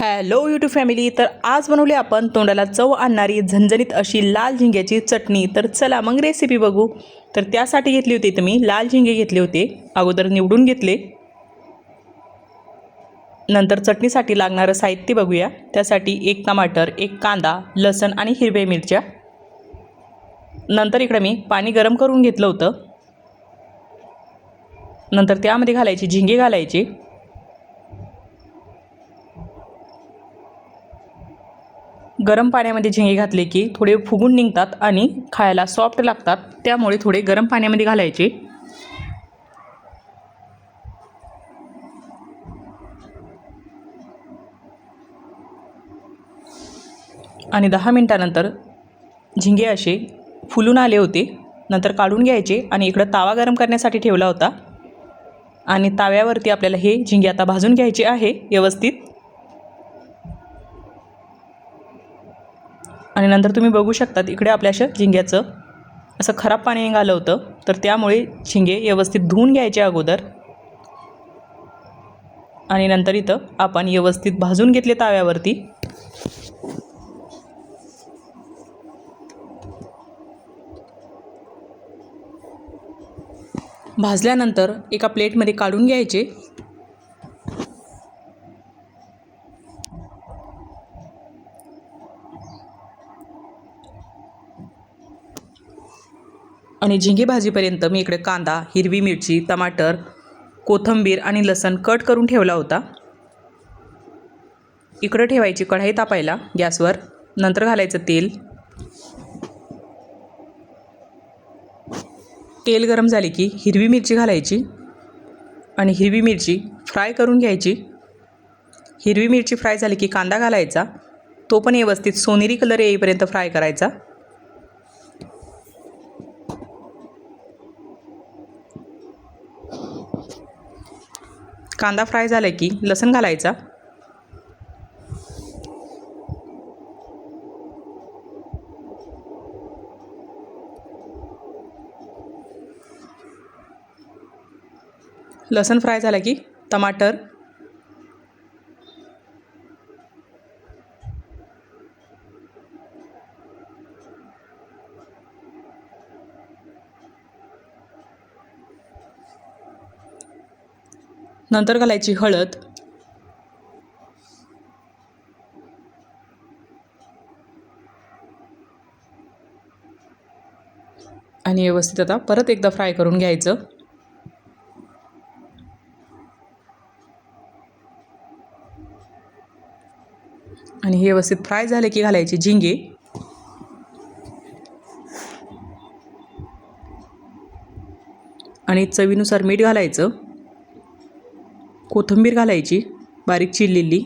Hello YouTube family. तर आज बनवली आपण तोंडाला चव आणणारी झणझणीत अशी लाल झिंग्याची चटणी. तर चला मग रेसिपी बघू. तर त्यासाठी घेतली होती तुम्ही लाल झिंगे घेतले होते, अगोदर निवडून घेतले. नंतर चटणीसाठी लागणारं साहित्य बघूया. त्यासाठी एक टमाटर, एक कांदा, लसण आणि हिरव्या मिरच्या. नंतर इकडे मी पाणी गरम करून घेतलं होतं. नंतर त्यामध्ये घालायचे झिंगे घालायचे. गरम पाण्यामध्ये झिंगे घातले की थोडे फुगून निघतात आणि खायला सॉफ्ट लागतात, त्यामुळे थोडे गरम पाण्यामध्ये घालायचे. आणि 10 मिनिटानंतर झिंगे असे फुलून आले होते. नंतर काढून घ्यायचे आणि इकडं तावा गरम करण्यासाठी ठेवला होता. आणि ताव्यावरती आपल्याला हे झिंगे आता भाजून घ्यायचे आहे व्यवस्थित. आणि नंतर तुम्ही बघू शकतात इकडे आपल्या झिंग्याचं असं खराब पाणी निघालं होतं, तर त्यामुळे झिंगे व्यवस्थित धुवून घ्यायचे अगोदर. आणि नंतर इथं आपण व्यवस्थित भाजून घेतले ताव्यावरती. भाजल्यानंतर एका प्लेटमध्ये काढून घ्यायचे. आणि झिंगे भाजीपर्यंत मी इकडे कांदा, हिरवी मिरची, टमाटर, कोथिंबीर आणि लसण कट करून ठेवला होता. इकडं ठेवायची कढई तापायला गॅसवर. नंतर घालायचं तेल. तेल गरम झाले की हिरवी मिरची घालायची आणि हिरवी मिरची फ्राय करून घ्यायची. हिरवी मिरची फ्राय झाली की कांदा घालायचा, तो पण व्यवस्थित सोनेरी कलर येईपर्यंत फ्राय करायचा. कांदा फ्राय झाला की लसण घालायचा. लसण फ्राय झाला की टमाटर नंतर घालायची हळद आणि व्यवस्थित आता परत एकदा फ्राय करून घ्यायचं. आणि हे व्यवस्थित फ्राय झाले की घालायचे झिंगे. आणि चवीनुसार मीठ घालायचं. कोथिंबीर घालायची बारीक चिरलेली.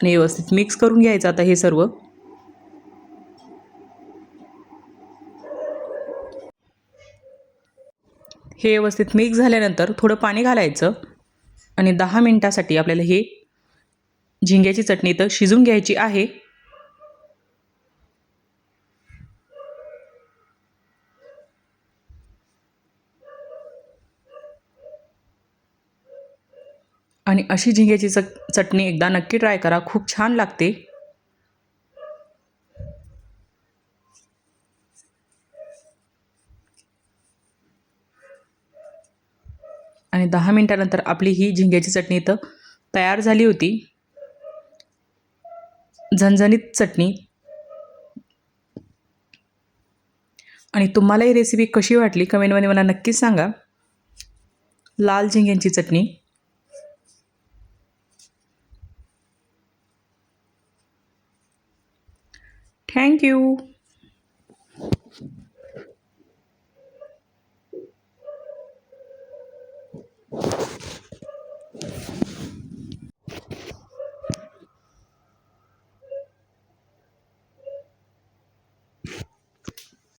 आणि व्यवस्थित मिक्स करून घ्यायचं आता हे सर्व. हे व्यवस्थित मिक्स झाल्यानंतर थोडं पाणी घालायचं आणि 10 मिनिटासाठी आपल्याला हे झिंग्याची चटणी तर शिजून घ्यायची आहे. आणि अशी झिंग्याची चटणी एकदा नक्की ट्राय करा, खूप छान लागते. आणि 10 मिनिटानंतर आपली ही झिंग्याची चटणी इथं तयार झाली होती. झणझणीत चटणी. आणि तुम्हाला ही रेसिपी कशी वाटली कमेंटमध्ये मला नक्कीच सांगा. लाल झिंग्यांची चटणी. थँक्यू.